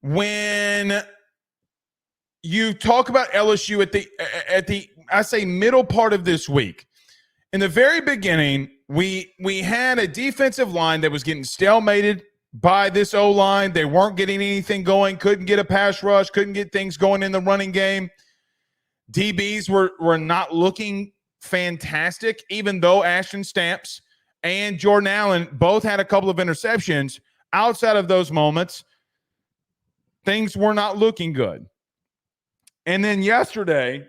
when you talk about LSU at the I say middle part of this week, in the very beginning, we had a defensive line that was getting stalemated by this O-line. They weren't getting anything going, couldn't get a pass rush, couldn't get things going in the running game. DBs were not looking fantastic, even though Ashton Stamps and Jordan Allen both had a couple of interceptions. Outside of those moments, things were not looking good. And then yesterday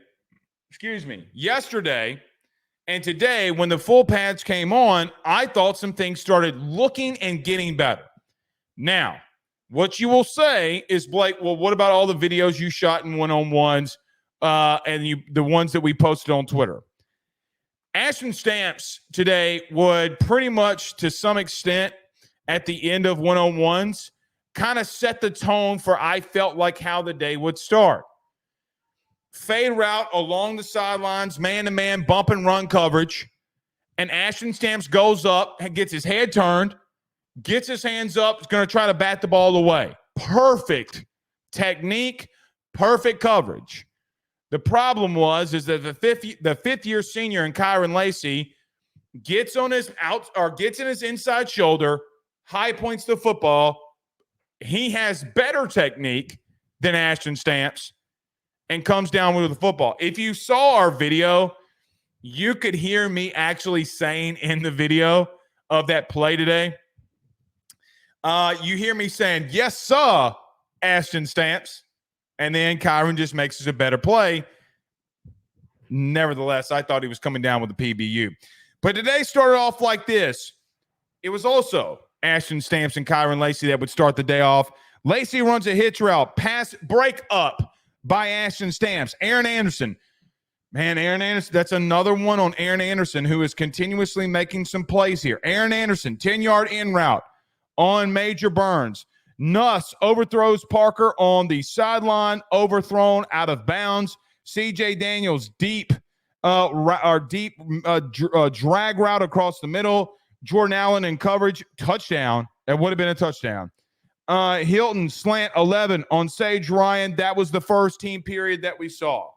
and today, when the full pads came on, I thought some things started looking and getting better. Now, what you will say is, Blake, well, what about all the videos you shot in one-on-ones and the ones that we posted on Twitter? Ashton Stamps today would pretty much, to some extent, at the end of one-on-ones, kind of set the tone for, I felt like, how the day would start. Fade route along the sidelines, man-to-man, bump and run coverage, and Ashton Stamps goes up and gets his head turned, gets his hands up, is going to try to bat the ball away. Perfect technique, perfect coverage. The problem is that the fifth-year senior in Kyron Lacey gets in his inside shoulder, high points the football. He has better technique than Ashton Stamps and comes down with the football. If you saw our video, you could hear me actually saying in the video of that play today, you hear me saying, yes, sir, Ashton Stamps. And then Kyron just makes us a better play. Nevertheless, I thought he was coming down with the PBU. But today started off like this. It was also Ashton Stamps and Kyron Lacey that would start the day off. Lacey runs a hitch route, pass break up by Ashton Stamps. Aaron Anderson. Man, Aaron Anderson, that's another one on Aaron Anderson, who is continuously making some plays here. Aaron Anderson, 10-yard in route on Major Burns. Nuss overthrows Parker on the sideline, overthrown out of bounds. C.J. Daniels, drag route across the middle. Jordan Allen in coverage, touchdown. That would have been a touchdown. Hilton, slant 11 on Sage Ryan. That was the first team period that we saw.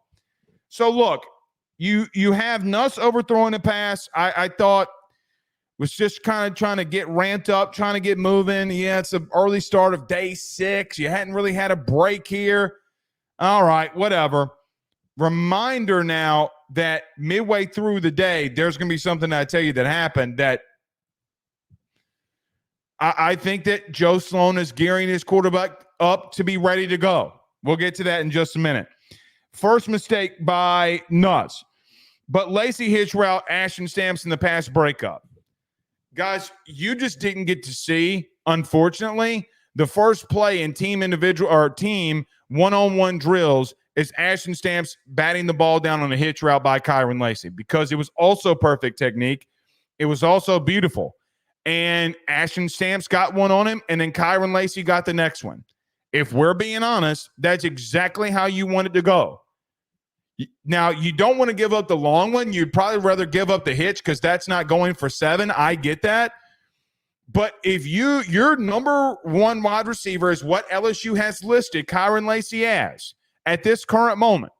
So, look, you have Nuss overthrowing a pass. I thought was just kind of trying to get ramped up, trying to get moving. Yeah, it's an early start of day 6. You hadn't really had a break here. All right, whatever. Reminder now that midway through the day, there's going to be something I tell you that happened that I think that Joe Sloan is gearing his quarterback up to be ready to go. We'll get to that in just a minute. First mistake by Nuss. But Lacey hitch route, Ashton Stamps in the pass breakup. Guys, you just didn't get to see, unfortunately, the first play in team one-on-one drills is Ashton Stamps batting the ball down on a hitch route by Kyron Lacey, because it was also perfect technique. It was also beautiful. And Ashton Stamps got one on him, and then Kyron Lacey got the next one. If we're being honest, that's exactly how you want it to go. Now, you don't want to give up the long one. You'd probably rather give up the hitch because that's not going for 7. I get that. But if your number one wide receiver is what LSU has listed Kyron Lacey as at this current moment,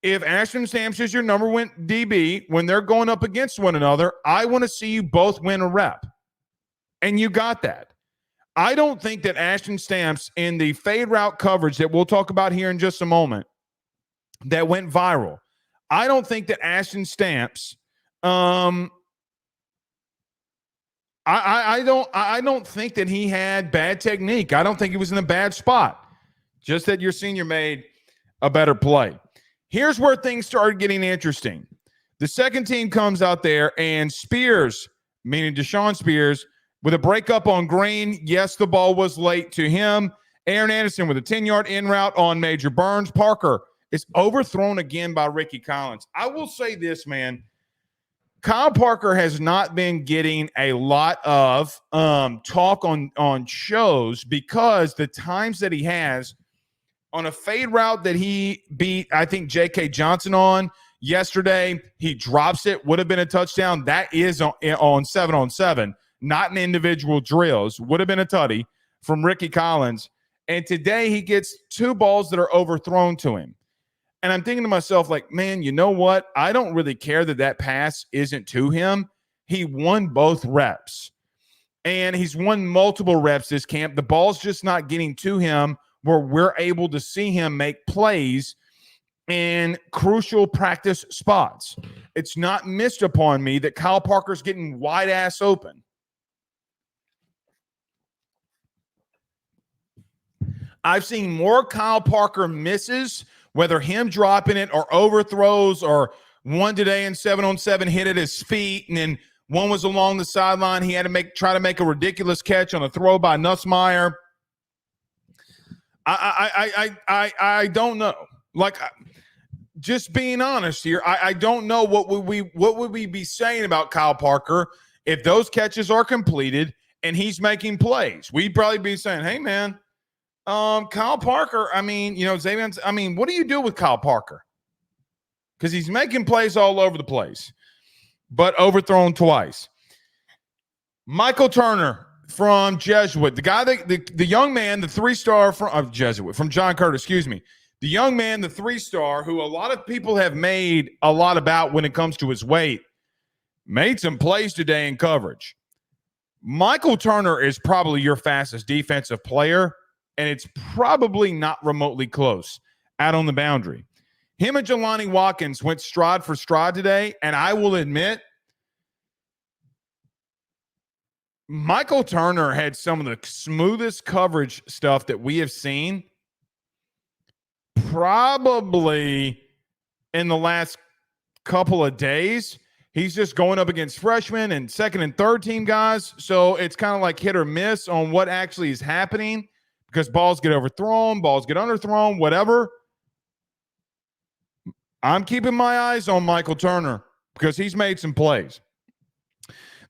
if Ashton Stamps is your number one DB, when they're going up against one another, I want to see you both win a rep. And you got that. I don't think that Ashton Stamps in the fade route coverage that we'll talk about here in just a moment that went viral, I don't think that Ashton Stamps I don't think that he had bad technique. I don't think he was in a bad spot. Just that your senior made a better play. Here's where things started getting interesting. The second team comes out there, and Spears, meaning Deshaun Spears, with a breakup on Green. Yes, the ball was late to him. Aaron Anderson with a 10-yard in route on Major Burns. Parker is overthrown again by Ricky Collins. I will say this, man. Kyle Parker has not been getting a lot of talk on shows because the times that he has on a fade route that he beat, I think, J.K. Johnson on yesterday, he drops it, would have been a touchdown. That is on 7-on-7, not in individual drills. Would have been a tutty from Ricky Collins. And today he gets 2 balls that are overthrown to him. And I'm thinking to myself, like, man, you know what? I don't really care that pass isn't to him. He won both reps. And he's won multiple reps this camp. The ball's just not getting to him where we're able to see him make plays in crucial practice spots. It's not missed upon me that Kyle Parker's getting wide ass open. I've seen more Kyle Parker misses, whether him dropping it or overthrows, or one today in 7-on-7 hit at his feet, and then one was along the sideline. He had to try to make a ridiculous catch on a throw by Nussmeier. I don't know. Like, just being honest here, I don't know what would we be saying about Kyle Parker if those catches are completed and he's making plays. We'd probably be saying, hey man, Kyle Parker, Xavier, what do you do with Kyle Parker? Because he's making plays all over the place, but overthrown twice. Michael Turner from Jesuit, the guy that the young man, the 3-star from Jesuit, from John Curtis, excuse me. The young man, the 3-star, who a lot of people have made a lot about when it comes to his weight, made some plays today in coverage. Michael Turner is probably your fastest defensive player, and it's probably not remotely close out on the boundary. Him and Jelani Watkins went stride for stride today, and I will admit, Michael Turner had some of the smoothest coverage stuff that we have seen probably in the last couple of days. He's just going up against freshmen and second and third team guys, so it's kind of like hit or miss on what actually is happening because balls get overthrown, balls get underthrown, whatever. I'm keeping my eyes on Michael Turner because he's made some plays.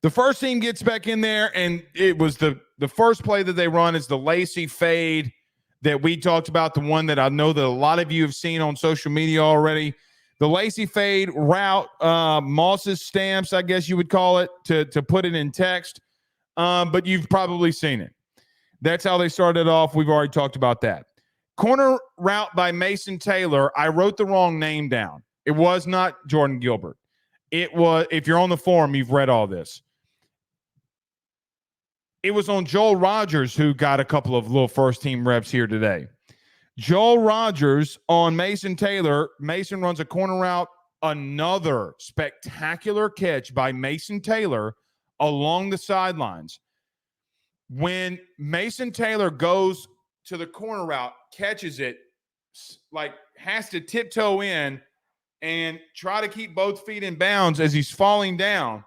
The first team gets back in there, and it was the first play that they run is the Lacy fade that we talked about, the one that I know that a lot of you have seen on social media already. The Lacy fade route, Moss's stamps, I guess you would call it, to put it in text, but you've probably seen it. That's how they started off. We've already talked about that. Corner route by Mason Taylor. I wrote the wrong name down. It was not Jordan Gilbert. It was, if you're on the forum, you've read all this. It was on Joel Rogers, who got a couple of little first-team reps here today. Joel Rogers on Mason Taylor. Mason runs a corner route. Another spectacular catch by Mason Taylor along the sidelines. When Mason Taylor goes to the corner route, catches it, like has to tiptoe in and try to keep both feet in bounds as he's falling down.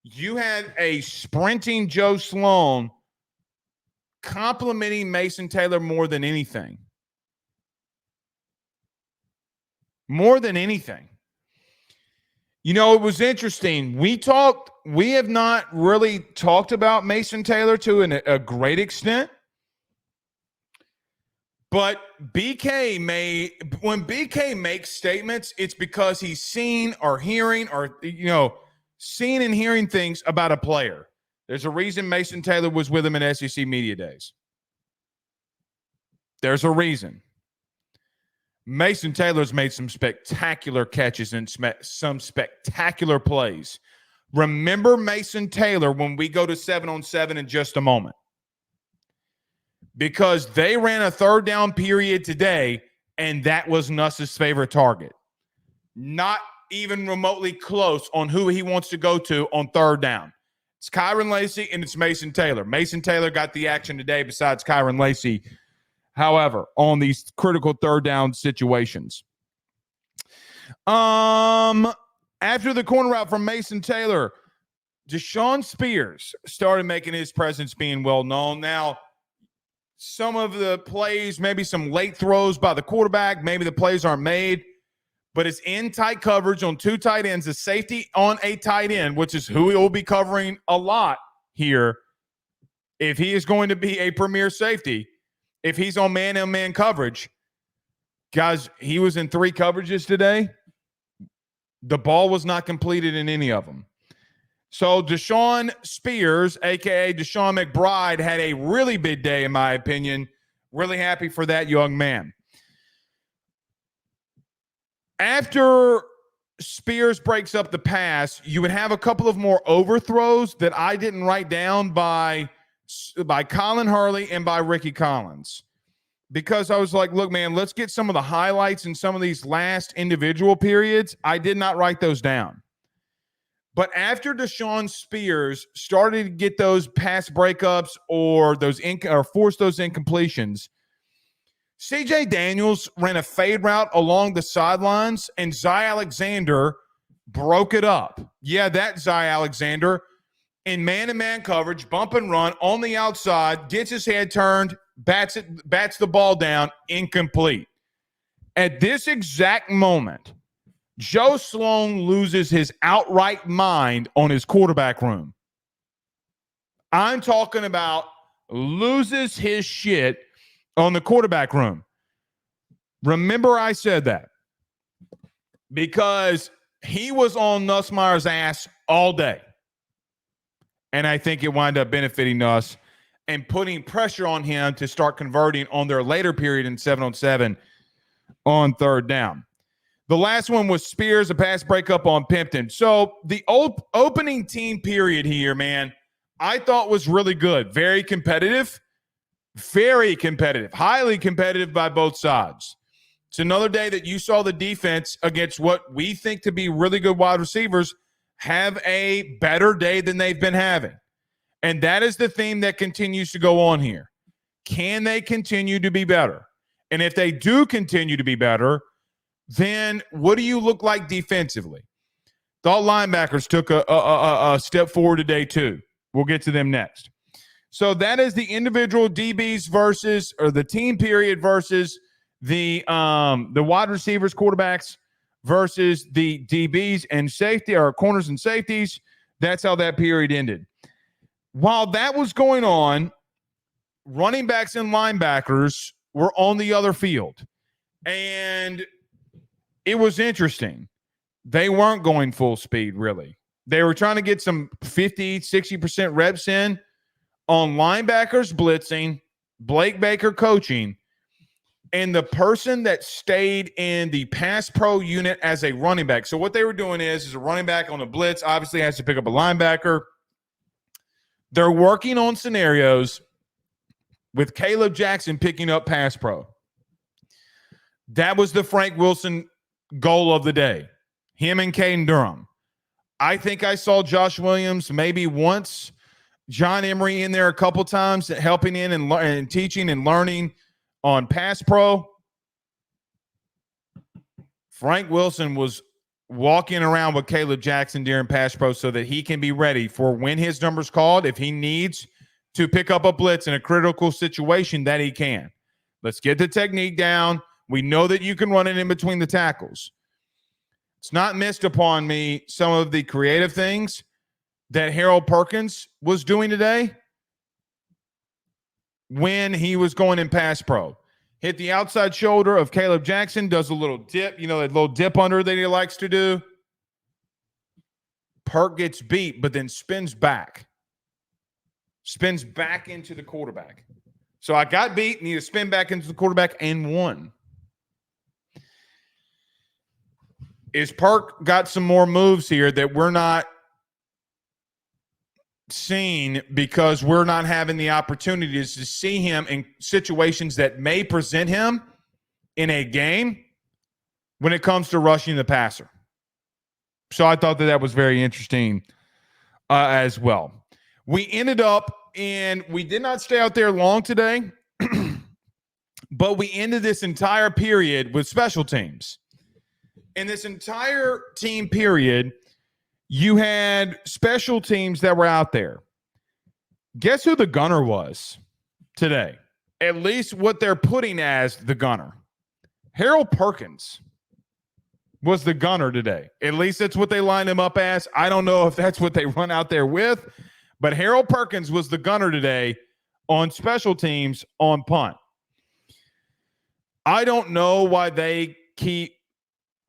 You had a sprinting Joe Sloan complimenting Mason Taylor more than anything. More than anything. You know, it was interesting. We have not really talked about Mason Taylor to a great extent. But when BK makes statements, it's because he's seen or hearing or, seeing and hearing things about a player. There's a reason Mason Taylor was with him in SEC Media Days. There's a reason. Mason Taylor's made some spectacular catches and some spectacular plays. Remember Mason Taylor when we go to 7-on-7 in just a moment. Because they ran a third down period today, and that was Nuss's favorite target. Not even remotely close on who he wants to go to on third down. It's Kyron Lacy and it's Mason Taylor. Mason Taylor got the action today besides Kyron Lacy, however, on these critical third down situations. After the corner route from Mason Taylor, Deshaun Spears started making his presence being well known. Now, some of the plays, maybe some late throws by the quarterback, maybe the plays aren't made, but it's in tight coverage on 2 tight ends, a safety on a tight end, which is who he will be covering a lot here if he is going to be a premier safety. If he's on man-on-man coverage, guys, he was in 3 coverages today. The ball was not completed in any of them. So Deshaun Spears, a.k.a. Deshaun McBride, had a really big day, in my opinion, Really happy for that young man. After Spears breaks up the pass, you would have a couple of more overthrows that I didn't write down by Colin Hurley and by Ricky Collins. Because I was like, look, man, let's get some of the highlights in some of these last individual periods. I did not write those down. But after Deshaun Spears started to get those pass breakups or force those incompletions, CJ Daniels ran a fade route along the sidelines, and Zy Alexander broke it up. Yeah, that Zy Alexander in man-to-man coverage, bump and run on the outside, gets his head turned, bats the ball down, incomplete. At this exact moment, Joe Sloan loses his outright mind on his quarterback room. I'm talking about loses his shit on the quarterback room. Remember I said that because he was on Nussmeier's ass all day. And I think it wound up benefiting us and putting pressure on him to start converting on their later period in 7-on-7 on third down. The last one was Spears, a pass breakup on Pimpton. So the opening team period here, man, I thought was really good. Very competitive, highly competitive by both sides. It's another day that you saw the defense against what we think to be really good wide receivers have a better day than they've been having. And that is the theme that continues to go on here. Can they continue to be better? And if they do continue to be better, then what do you look like defensively? Thought linebackers took a step forward today too. We'll get to them next. So that is the individual DBs versus, or the team period versus the wide receivers, quarterbacks versus the DBs and safety, or corners and safeties. That's how that period ended. While that was going on, running backs and linebackers were on the other field. And it was interesting. They weren't going full speed, really. They were trying to get some 50, 60% reps in on linebackers blitzing, Blake Baker coaching, and the person that stayed in the pass pro unit as a running back. So what they were doing is a running back on a blitz obviously has to pick up a linebacker. They're working on scenarios with Caleb Jackson picking up pass pro. That was the Frank Wilson goal of the day. Him and Caden Durham. I think I saw Josh Williams maybe once, John Emery in there a couple times, helping in and teaching and learning on pass pro. Frank Wilson was walking around with Caleb Jackson during pass pro so that he can be ready for when his number's called, if he needs to pick up a blitz in a critical situation, that he can. Let's get the technique down. We know that you can run it in between the tackles. It's not missed upon me some of the creative things that Harold Perkins was doing today when he was going in pass pro. Hit the outside shoulder of Caleb Jackson, does a little dip, that little dip under that he likes to do. Perk gets beat, but then spins back into the quarterback. So I got beat, need to spin back into the quarterback and won. Is Perk got some more moves here that we're not seeing because we're not having the opportunities to see him in situations that may present him in a game when it comes to rushing the passer. So I thought that was very interesting as well. We ended up we did not stay out there long today, but we ended this entire period with special teams. In this entire team period, you had special teams that were out there. Guess who the gunner was today? At least what they're putting as the gunner. Harold Perkins was the gunner today. At least that's what they lined him up as. I don't know if that's what they run out there with, but Harold Perkins was the gunner today on special teams on punt. I don't know why they keep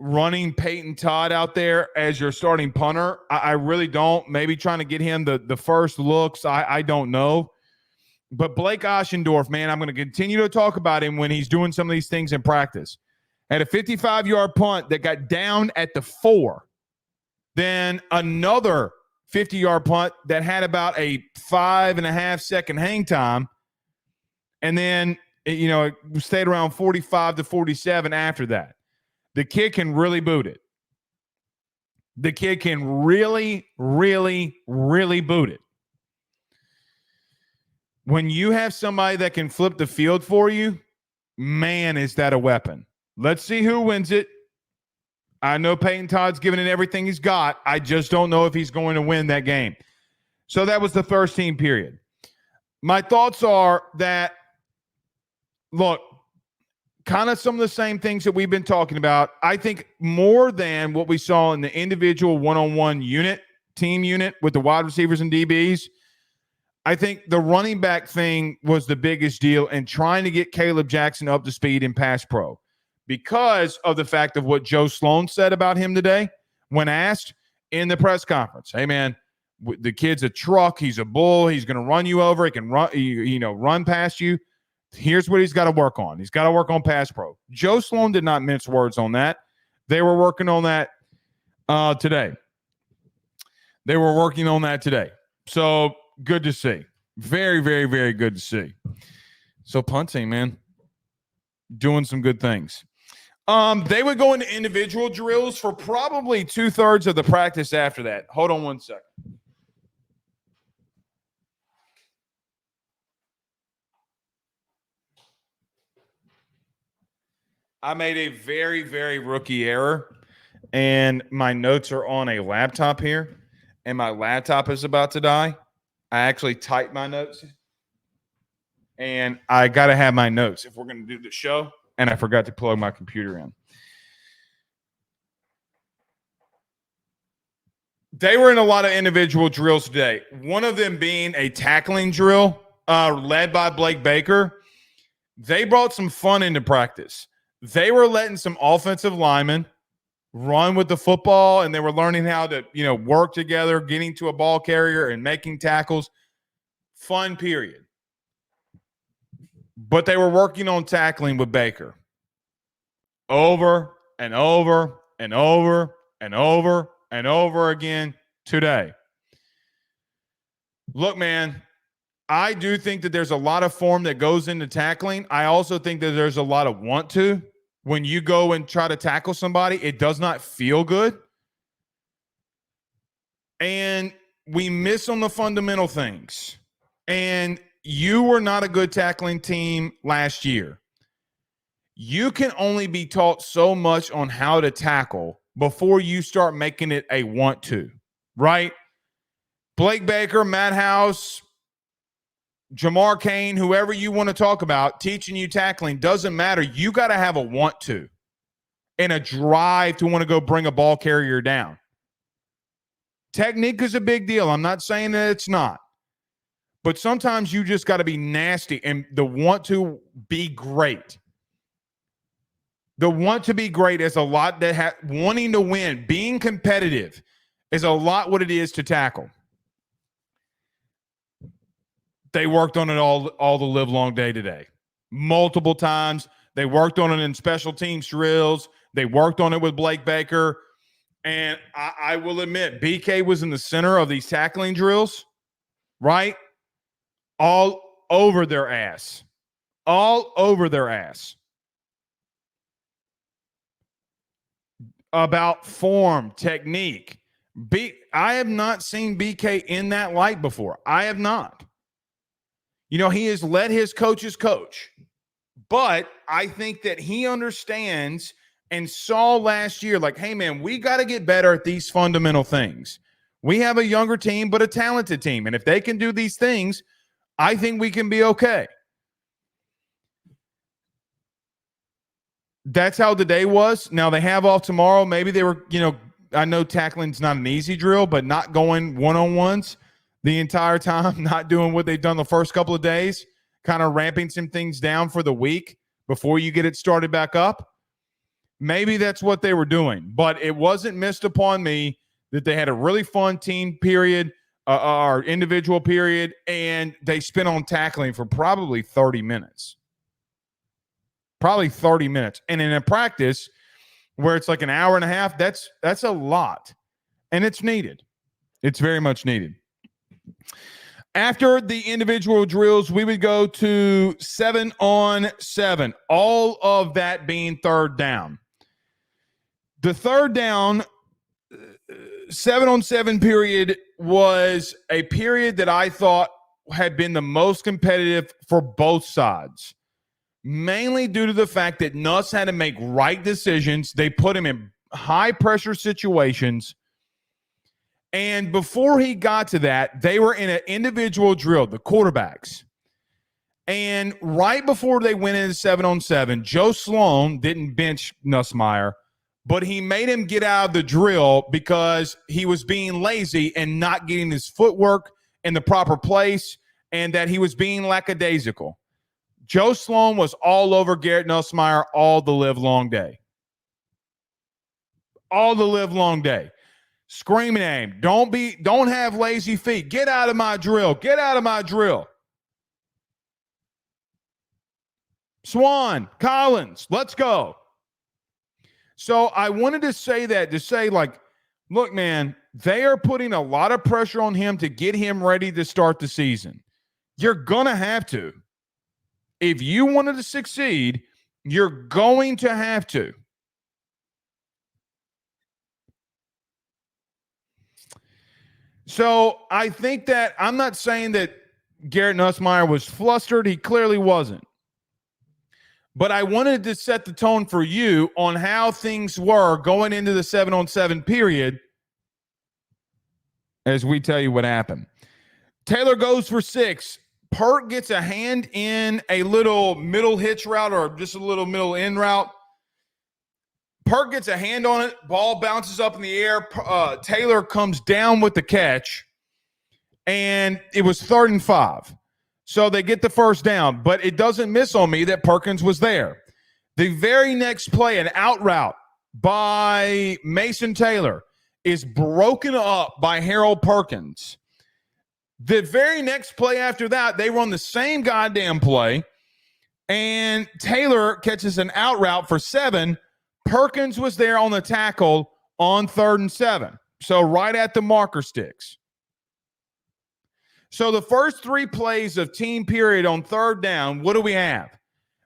running Peyton Todd out there as your starting punter. I really don't. Maybe trying to get him the first looks. I don't know. But Blake Oschendorf, man, I'm going to continue to talk about him when he's doing some of these things in practice. Had a 55-yard punt that got down at the 4. Then another 50-yard punt that had about a 5.5-second hang time. And then, it stayed around 45 to 47 after that. The kid can really boot it. The kid can really, really, really boot it. When you have somebody that can flip the field for you, man, is that a weapon. Let's see who wins it. I know Peyton Todd's giving it everything he's got. I just don't know if he's going to win that game. So that was the first team period. My thoughts are that, look, kind of some of the same things that we've been talking about. I think more than what we saw in the individual one-on-one team unit with the wide receivers and DBs, I think the running back thing was the biggest deal in trying to get Caleb Jackson up to speed in pass pro because of the fact of what Joe Sloan said about him today when asked in the press conference. Hey, man, the kid's a truck. He's a bull. He's going to run you over. He can run past you. Here's what he's got to work on. He's got to work on pass pro. Joe Sloan did not mince words on that. They were working on that today. So good to see. Very, very, very good to see. So punting, man, doing some good things. They would go into individual drills for probably 2/3 of the practice after that. Hold on one second. I made a very, very rookie error, and my notes are on a laptop here, and my laptop is about to die. I actually typed my notes, and I got to have my notes if we're going to do the show, and I forgot to plug my computer in. They were in a lot of individual drills today, one of them being a tackling drill led by Blake Baker. They brought some fun into practice. They were letting some offensive linemen run with the football, and they were learning how to, work together, getting to a ball carrier and making tackles. Fun period. But they were working on tackling with Baker over and over and over and over and over again today. Look, man, I do think that there's a lot of form that goes into tackling. I also think that there's a lot of want to. When you go and try to tackle somebody, it does not feel good. And we miss on the fundamental things. And you were not a good tackling team last year. You can only be taught so much on how to tackle before you start making it a want to, right? Blake Baker, Matt House, Jamar Kane, whoever you want to talk about, teaching you tackling, doesn't matter. You got to have a want to and a drive to want to go bring a ball carrier down. Technique is a big deal. I'm not saying that it's not. But sometimes you just got to be nasty and the want to be great. The want to be great is a lot that wanting to win, being competitive is a lot what it is to tackle. They worked on it all the live long day today. Multiple times. They worked on it in special teams drills. They worked on it with Blake Baker. And I will admit, BK was in the center of these tackling drills, right? All over their ass. All over their ass. About form, technique. I have not seen BK in that light before. I have not. He has let his coaches coach. But I think that he understands and saw last year, like, hey, man, we got to get better at these fundamental things. We have a younger team, but a talented team. And if they can do these things, I think we can be okay. That's how the day was. Now, they have off tomorrow. Maybe they were, I know tackling's not an easy drill, but not going one-on-ones the entire time, not doing what they've done the first couple of days, kind of ramping some things down for the week before you get it started back up. Maybe that's what they were doing, but it wasn't missed upon me that they had a really fun team period. our individual period, and they spent on tackling for probably 30 minutes. Probably 30 minutes. And in a practice where it's like an hour and a half, that's a lot. And it's needed. It's very much needed. After the individual drills, we would go to 7-on-7, all of that being third down. The third down 7-on-7 period was a period that I thought had been the most competitive for both sides, mainly due to the fact that Nuss had to make right decisions. They put him in high-pressure situations. And before he got to that, they were in an individual drill, the quarterbacks. And right before they went into 7-on-7, Joe Sloan didn't bench Nussmeier, but he made him get out of the drill because he was being lazy and not getting his footwork in the proper place, and that he was being lackadaisical. Joe Sloan was all over Garrett Nussmeier all the live long day. All the live long day. Screaming at him, don't have lazy feet. Get out of my drill. Get out of my drill. Swan, Collins, let's go. So I wanted to say that to say, like, look, man, they are putting a lot of pressure on him to get him ready to start the season. You're going to have to. If you wanted to succeed, you're going to have to. So I think that I'm not saying that Garrett Nussmeier was flustered. He clearly wasn't. But I wanted to set the tone for you on how things were going into the 7-on-7 period as we tell you what happened. Taylor goes for 6. Perk gets a hand in a little middle hitch route or just a little middle end route. Perk gets a hand on it. Ball bounces up in the air. Taylor comes down with the catch. And it was 3rd and 5. So they get the first down. But it doesn't miss on me that Perkins was there. The very next play, an out route by Mason Taylor, is broken up by Harold Perkins. The very next play after that, they run the same goddamn play. And Taylor catches an out route for 7. Perkins was there on the tackle on 3rd and 7. So right at the marker sticks. So the first 3 plays of team period on 3rd down, what do we have?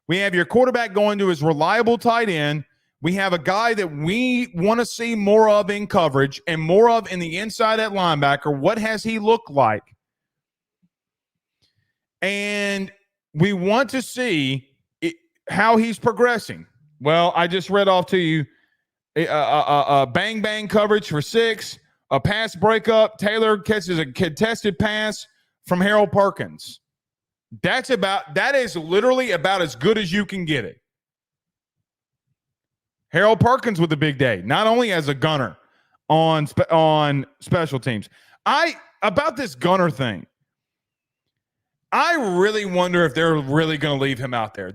We have your quarterback going to his reliable tight end. We have a guy that we want to see more of in coverage and more of in the inside at linebacker. What has he looked like? And we want to see how he's progressing. Well, I just read off to you a bang coverage for 6, a pass breakup. Taylor catches a contested pass from Harold Perkins. That is literally about as good as you can get it. Harold Perkins with a big day, not only as a gunner on special teams. About this gunner thing, I really wonder if they're really going to leave him out there.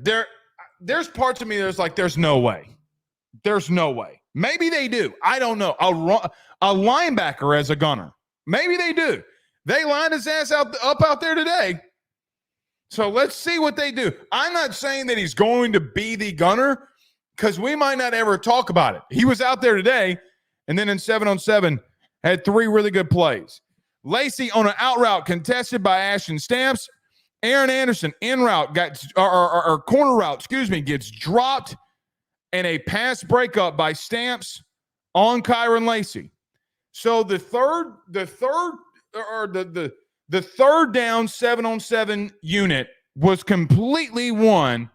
There's parts of me that's like, there's no way. There's no way. Maybe they do. I don't know. A linebacker as a gunner. Maybe they do. They lined his ass up out there today. So let's see what they do. I'm not saying that he's going to be the gunner because we might not ever talk about it. He was out there today, and then in 7-on-7 had 3 really good plays. Lacey on an out route contested by Ashton Stamps. Aaron Anderson in route or corner route, gets dropped, and a pass breakup by Stamps on Kyron Lacey. So the third down 7-on-7 unit was completely won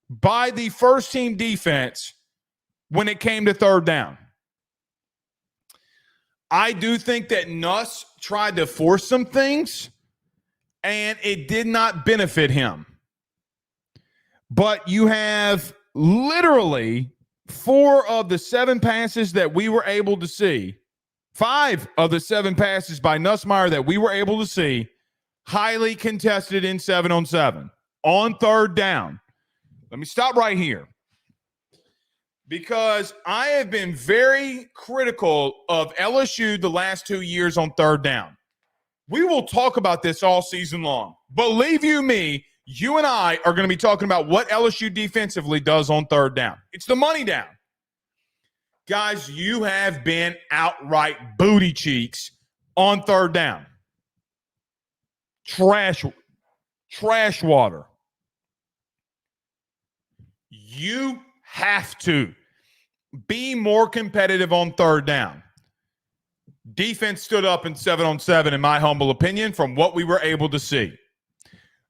by the first team defense when it came to 3rd down. I do think that Nuss tried to force some things, and it did not benefit him. But you have literally 4 of the 7 passes that we were able to see, 5 of the 7 passes by Nussmeier that we were able to see, highly contested in 7-on-7 on 3rd down. Let me stop right here because I have been very critical of LSU the last 2 years on 3rd down. We will talk about this all season long. Believe you me, you and I are going to be talking about what LSU defensively does on third down. It's the money down. Guys, you have been outright booty cheeks on third down. Trash water. You have to be more competitive on third down. Defense stood up in 7-on-7, in my humble opinion, from what we were able to see.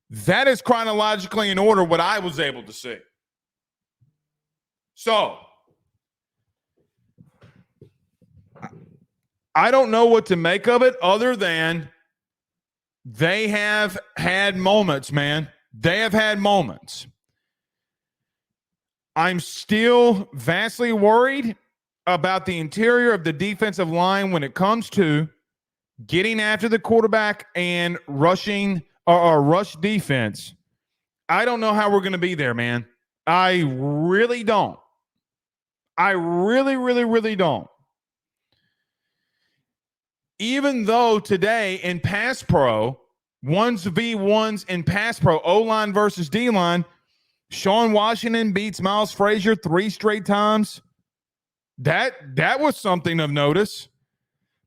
That is chronologically in order what I was able to see. So, I don't know what to make of it other than they have had moments, man. They have had moments. I'm still vastly worried about the interior of the defensive line when it comes to getting after the quarterback and rushing or rush defense. I don't know how we're going to be there, man. I really don't. I really don't. Even though today in pass pro, 1v1s in pass pro, O-line versus D-line, Sean Washington beats Miles Frazier 3 straight times. That was something of notice.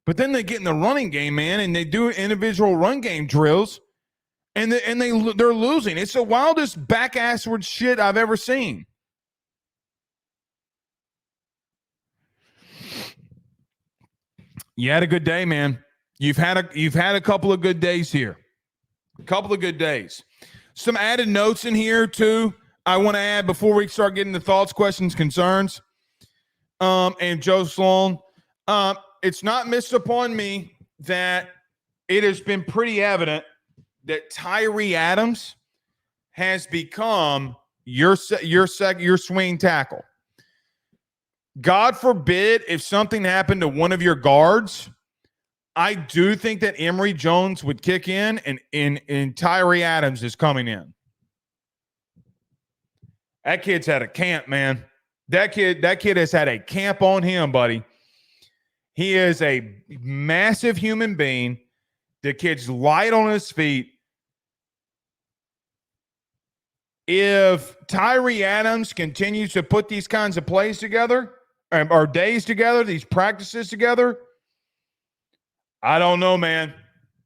But then they get in the running game, man, and they do individual run game drills, and they're losing. It's the wildest back-assward shit I've ever seen. You had a good day, man. You've had a couple of good days here. A couple of good days. Some added notes in here, too, I want to add before we start getting the thoughts, questions, concerns. And Joe Sloan, it's not missed upon me that it has been pretty evident that Tyree Adams has become your swing tackle. God forbid if something happened to one of your guards, I do think that Emory Jones would kick in and Tyree Adams is coming in. That kid's had a camp, man. That kid has had a camp on him, buddy. He is a massive human being. The kid's light on his feet. If Tyree Adams continues to put these kinds of plays together, or days together, these practices together, I don't know, man.